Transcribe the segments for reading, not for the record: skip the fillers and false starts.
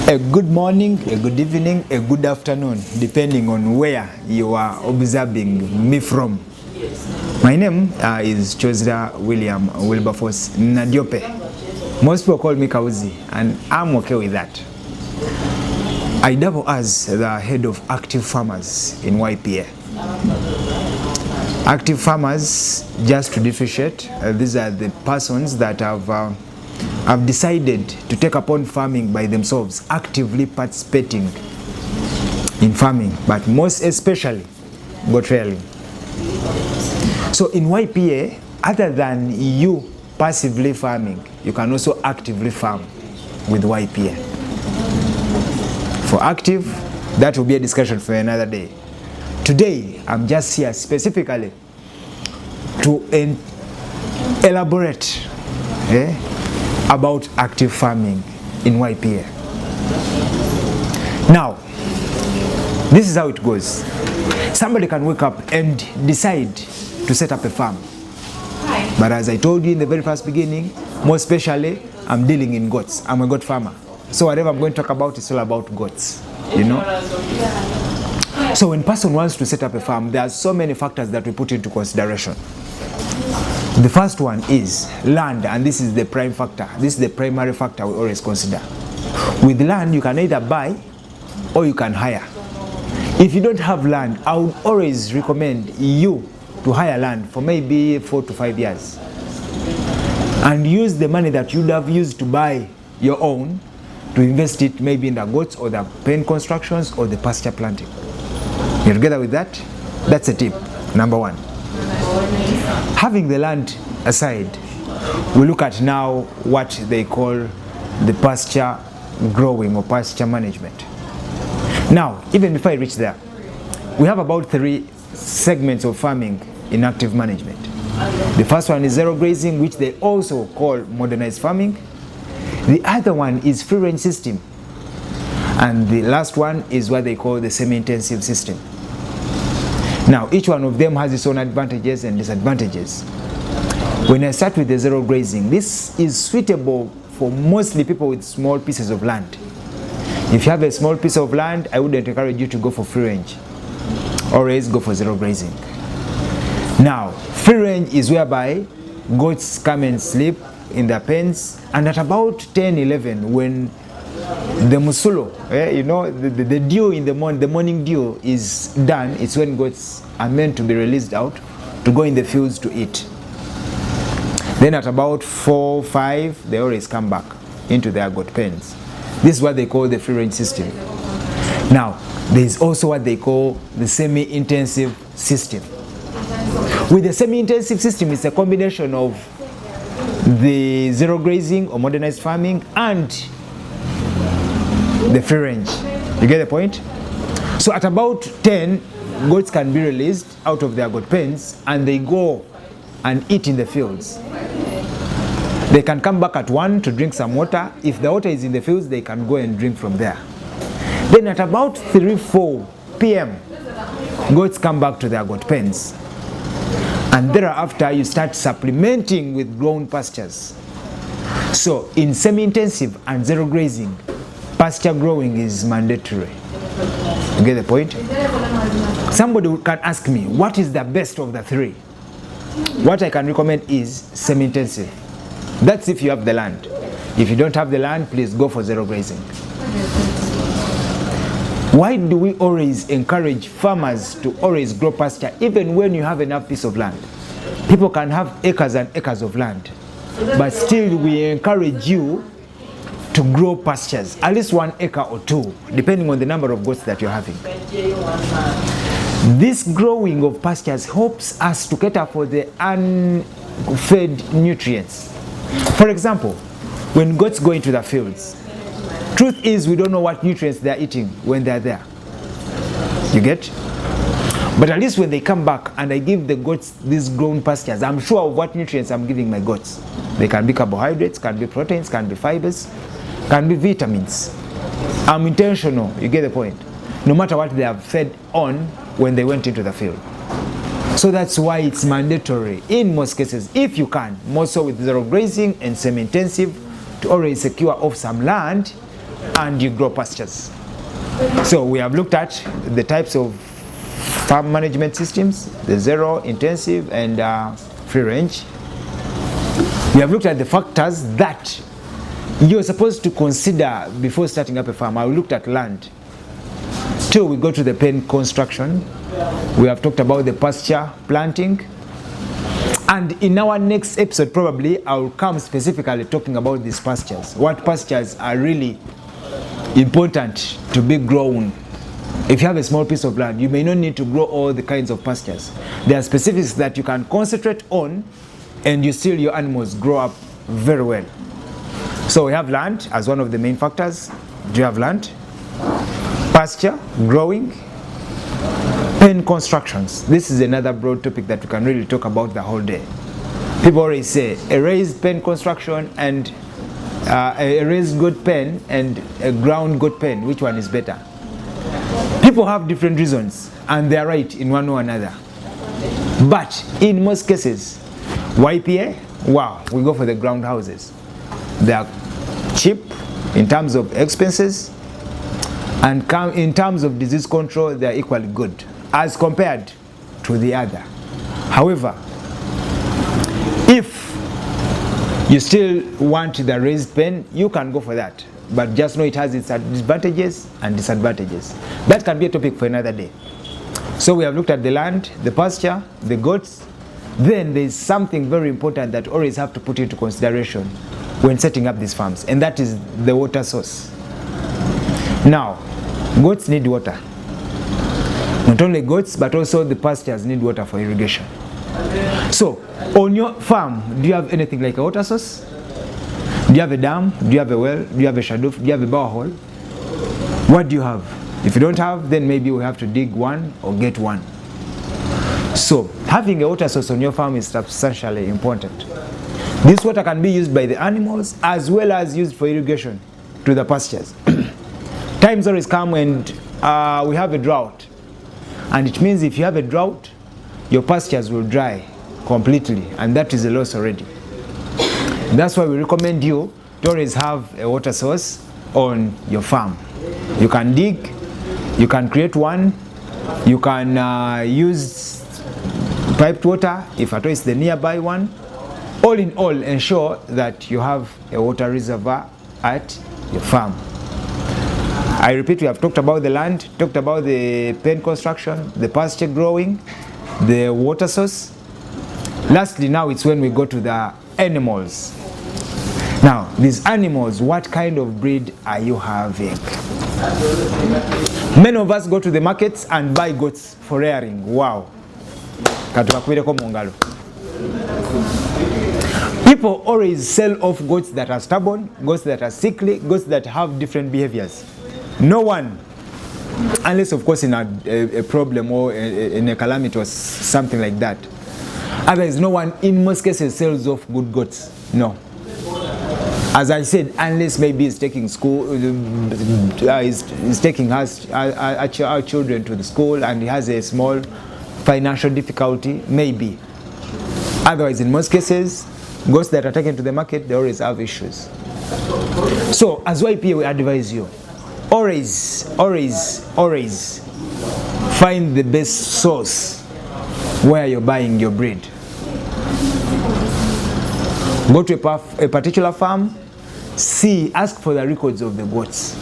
A good morning, a good evening, a good afternoon, depending on where you are observing me from. My name is Chozra William Wilberforce Nadiope. Most people call me Kauzi, and I'm okay with that. I double as the head of Active Farmers in YPA. Active Farmers, just to differentiate, these are the persons that have decided to take upon farming by themselves, actively participating in farming, but most especially goat rearing. So in YPA, other than you passively farming, you can also actively farm with YPA. For active, that will be a discussion for another day. Today, I'm just here specifically to elaborate about active farming in YPA. Now, this is how it goes. Somebody can wake up and decide to set up a farm. But as I told you in the very first beginning, more especially, I'm dealing in goats. I'm a goat farmer. So whatever I'm going to talk about is all about goats, you know. So when a person wants to set up a farm, there are so many factors that we put into consideration. The first one is land, and this is the prime factor. This is the primary factor we always consider. With land, you can either buy or you can hire. If you don't have land, I would always recommend you to hire land for maybe 4 to 5 years and use the money that you'd have used to buy your own to invest it maybe in the goats or the pen constructions or the pasture planting. You're together with that? That's a tip, number one. Having the land aside, we look at now what they call the pasture growing or pasture management. Now, even before I reach there, we have about 3 segments of farming in active management. The first one is zero grazing, which they also call modernized farming. The other one is free range system. And the last one is what they call the semi-intensive system. Now, each one of them has its own advantages and disadvantages. When I start with the zero grazing, this is suitable for mostly people with small pieces of land. If you have a small piece of land, I wouldn't encourage you to go for free range. Always go for zero grazing. Now, free range is whereby goats come and sleep in their pens, and at about 10, 11, when the musulo, you know, the dew in the morning dew is done, it's when goats are meant to be released out to go in the fields to eat. Then at about 4, 5, they always come back into their goat pens. This is what they call the free range system. Now, there is also what they call the semi-intensive system. With the semi-intensive system, it's a combination of the zero grazing or modernized farming and the free range. You get the point? So at about 10, goats can be released out of their goat pens and they go and eat in the fields. They can come back at 1 to drink some water. If the water is in the fields, they can go and drink from there. Then at about 3, 4 p.m., goats come back to their goat pens. And thereafter, you start supplementing with grown pastures. So in semi-intensive and zero grazing, pasture growing is mandatory. You get the point? Somebody can ask me, what is the best of the 3? What I can recommend is semi-intensive. That's if you have the land. If you don't have the land, please go for zero grazing. Why do we always encourage farmers to always grow pasture even when you have enough piece of land? People can have acres and acres of land, but still we encourage you to grow pastures, at least 1 acre or 2, depending on the number of goats that you're having. This growing of pastures helps us to cater for the unfed nutrients. For example, when goats go into the fields, truth is we don't know what nutrients they're eating when they're there. You get? But at least when they come back and I give the goats these grown pastures, I'm sure of what nutrients I'm giving my goats. They can be carbohydrates, can be proteins, can be fibers, can be vitamins. I'm intentional, you get the point. No matter what they have fed on when they went into the field. So that's why it's mandatory in most cases, if you can, more so with zero grazing and semi-intensive, to already secure off some land and you grow pastures. So we have looked at the types of farm management systems, the zero, intensive, and free range. We have looked at the factors that you're supposed to consider before starting up a farm. I looked at land. Till we go to the pen construction, we have talked about the pasture planting. And in our next episode, probably, I will come specifically talking about these pastures. What pastures are really important to be grown. If you have a small piece of land, you may not need to grow all the kinds of pastures. There are specifics that you can concentrate on, and you still your animals grow up very well. So we have land as one of the main factors. Do you have land? Pasture, growing, pen constructions. This is another broad topic that we can really talk about the whole day. People always say a raised pen construction and a raised goat pen and a ground goat pen, which one is better? People have different reasons and they are right in one or another. But in most cases, YPA, wow, we go for the ground houses. They are cheap in terms of expenses, and in terms of disease control, they are equally good as compared to the other. However, if you still want the raised pen, you can go for that. But just know it has its advantages and disadvantages. That can be a topic for another day. So we have looked at the land, the pasture, the goats. Then there is something very important that always have to put into consideration when setting up these farms, and that is the water source. Now, goats need water. Not only goats, but also the pastures need water for irrigation. So, on your farm, do you have anything like a water source? Do you have a dam? Do you have a well? Do you have a shadoof? Do you have a borehole? What do you have? If you don't have, then maybe we have to dig one or get one. So, having a water source on your farm is substantially important. This water can be used by the animals as well as used for irrigation to the pastures. Times always come when we have a drought. And it means if you have a drought, your pastures will dry completely, and that is a loss already. That's why we recommend you to always have a water source on your farm. You can dig, you can create one, you can use piped water if at all it's the nearby one. All in all, ensure that you have a water reservoir at your farm. I repeat, we have talked about the land, talked about the pen construction, the pasture growing, the water source. Lastly, now it's when we go to the animals. Now, these animals, what kind of breed are you having? Many of us go to the markets and buy goats for rearing. Wow. People always sell off goats that are stubborn, goats that are sickly, goats that have different behaviors. No one, unless of course in a problem or in a calamity or something like that. Otherwise, no one in most cases sells off good goats. No. As I said, unless maybe he's taking school, he's taking our children to the school and he has a small financial difficulty, maybe. Otherwise, in most cases, goats that are taken to the market, they always have issues. So, as YPA, we advise you, always find the best source where you're buying your breed. Go to a particular farm, ask for the records of the goats.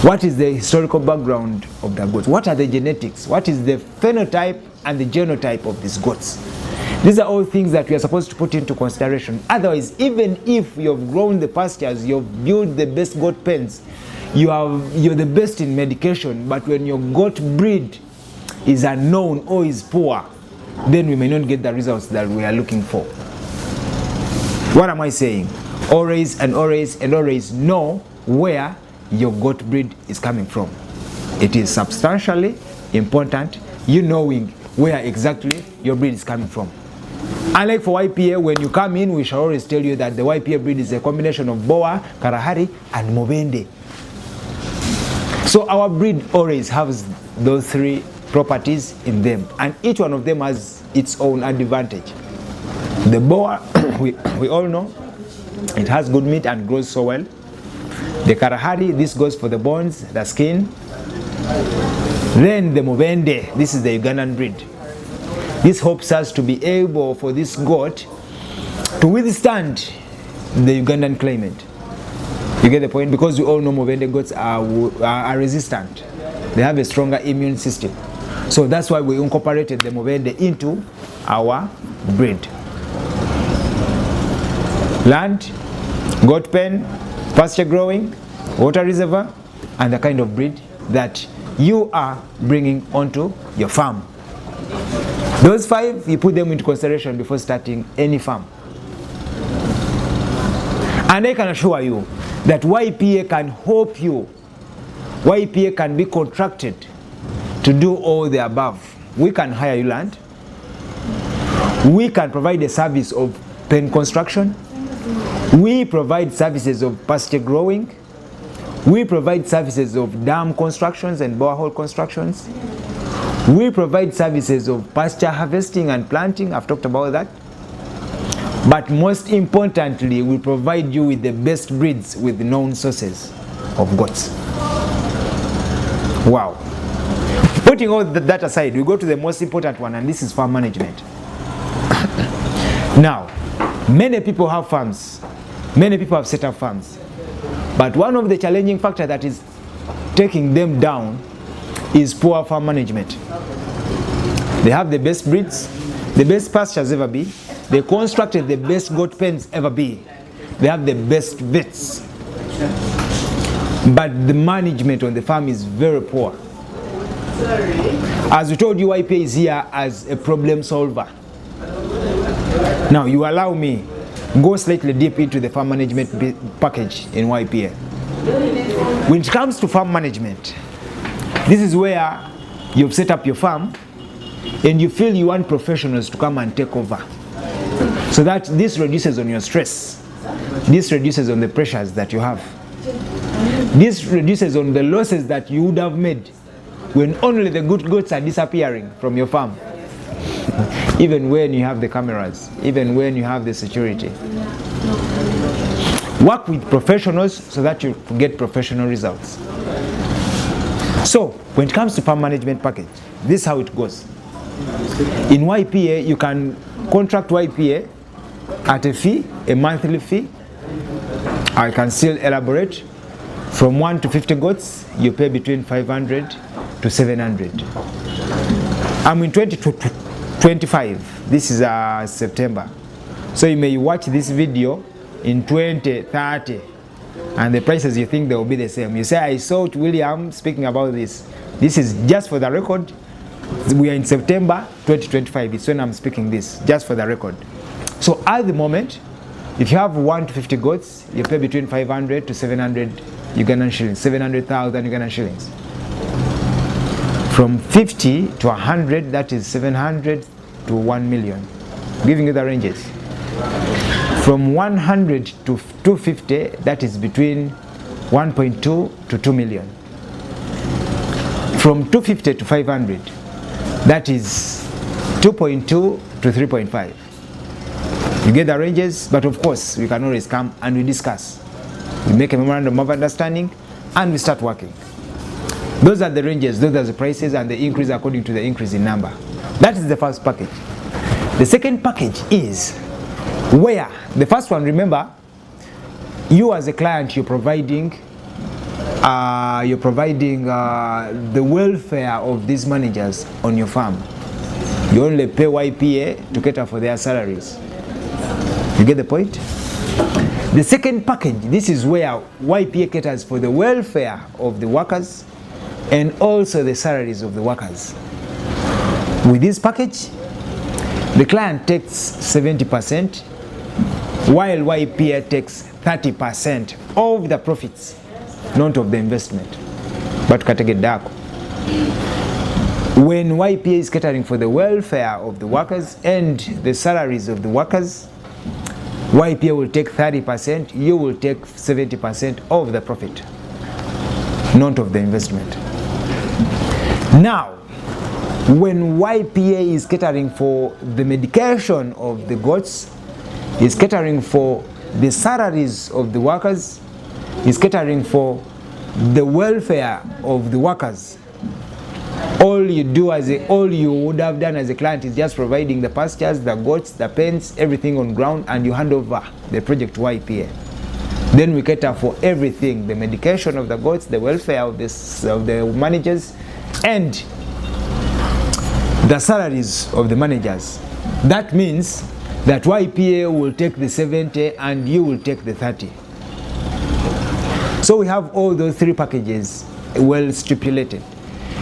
What is the historical background of the goats? What are the genetics? What is the phenotype and the genotype of these goats? These are all things that we are supposed to put into consideration. Otherwise, even if you've grown the pastures, you've built the best goat pens, you're the best in medication, but when your goat breed is unknown or is poor, then we may not get the results that we are looking for. What am I saying? Always know where your goat breed is coming from. It is substantially important you knowing where exactly your breed is coming from. Unlike for YPA, when you come in, we shall always tell you that the YPA breed is a combination of Boa, Kalahari, and Mubende. So our breed always has those three properties in them, and each one of them has its own advantage. The Boa, we all know, it has good meat and grows so well. The Kalahari, this goes for the bones, the skin. Then the Mubende, this is the Ugandan breed. This helps us to be able for this goat to withstand the Ugandan climate. You get the point? Because we all know Mubende goats are resistant. They have a stronger immune system. So that's why we incorporated the Mubende into our breed. Land, goat pen, pasture growing, water reservoir, and the kind of breed that you are bringing onto your farm. Those 5, you put them into consideration before starting any farm. And I can assure you that YPA can help you. YPA can be contracted to do all the above. We can hire you land. We can provide a service of pen construction. We provide services of pasture growing. We provide services of dam constructions and borehole constructions. We provide services of pasture harvesting and planting. I've talked about that. But most importantly, we provide you with the best breeds with known sources of goats. Wow. Putting all that aside, we go to the most important one, and this is farm management. Now, many people have farms. Many people have set up farms. But one of the challenging factors that is taking them down is poor farm management. They have the best breeds, the best pastures ever be. They constructed the best goat pens ever be. They have the best vets. But the management on the farm is very poor. As we told you, YPA is here as a problem solver. Now, you allow me go slightly deep into the farm management package in YPA. When it comes to farm management, this is where you've set up your farm and you feel you want professionals to come and take over. So that this reduces on your stress. This reduces on the pressures that you have. This reduces on the losses that you would have made when only the good goats are disappearing from your farm. Even when you have the cameras, even when you have the security. Work with professionals so that you get professional results. So, when it comes to farm management package, this is how it goes. In YPA, you can contract YPA at a fee, a monthly fee. I can still elaborate. From 1 to 50 goats, you pay between 500 to 700. I'm in 2025. This is September. So you may watch this video in 2030 and the prices you think they will be the same. You say, I saw William speaking about this. This is just for the record. We are in September 2025. It's when I'm speaking this, just for the record. So at the moment, if you have 1 to 50 goats, you pay between 500 to 700 Ugandan shillings, 700,000 Ugandan shillings. From 50 to 100, that is 700 to 1 million. Giving you the ranges. From 100 to 250, that is between 1.2 to 2 million. From 250 to 500, that is 2.2 to 3.5. You get the ranges, but of course, we can always come and we discuss. We make a memorandum of understanding and we start working. Those are the ranges, those are the prices, and the increase according to the increase in number. That is the first package. The second package is where the first one, remember, you as a client, you're providing the welfare of these managers on your farm. You only pay YPA to cater for their salaries. You get the point? The second package, this is where YPA caters for the welfare of the workers and also the salaries of the workers. With this package, the client takes 70%, while YPA takes 30% of the profits, not of the investment. But when YPA is catering for the welfare of the workers and the salaries of the workers, YPA will take 30%, you will take 70% of the profit, not of the investment. Now, when YPA is catering for the medication of the goats, is catering for the salaries of the workers, is catering for the welfare of the workers. All you would have done as a client is just providing the pastures, the goats, the pens, everything on ground, and you hand over the project to YPA. Then we cater for everything: the medication of the goats, the welfare of the managers, and the salaries of the managers. That means that YPA will take the 70 and you will take the 30. So we have all those three packages well stipulated.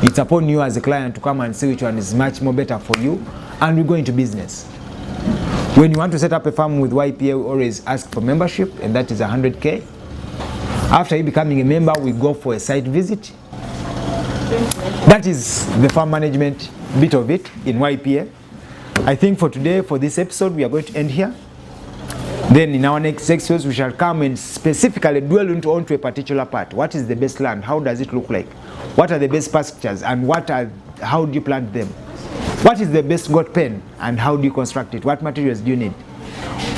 It's upon you as a client to come and see which one is much more better for you, and we go into business. When you want to set up a farm with YPA, we always ask for membership, and that is 100K. After you becoming a member, we go for a site visit. That is the farm management bit of it in YPA. I think for today, for this episode, we are going to end here. Then in our next episodes, we shall come and specifically dwell onto a particular part. What is the best land? How does it look like? What are the best pastures, and how do you plant them? What is the best goat pen, and how do you construct it? What materials do you need?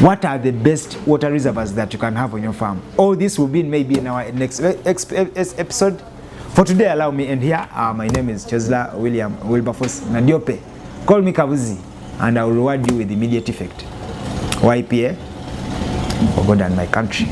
What are the best water reservoirs that you can have on your farm? All this will be maybe in our next episode. For today, allow me end here. My name is Chesla William Wilberforce Nadiope. Call me Kavuzi, and I will reward you with immediate effect. YPA, for God and my country.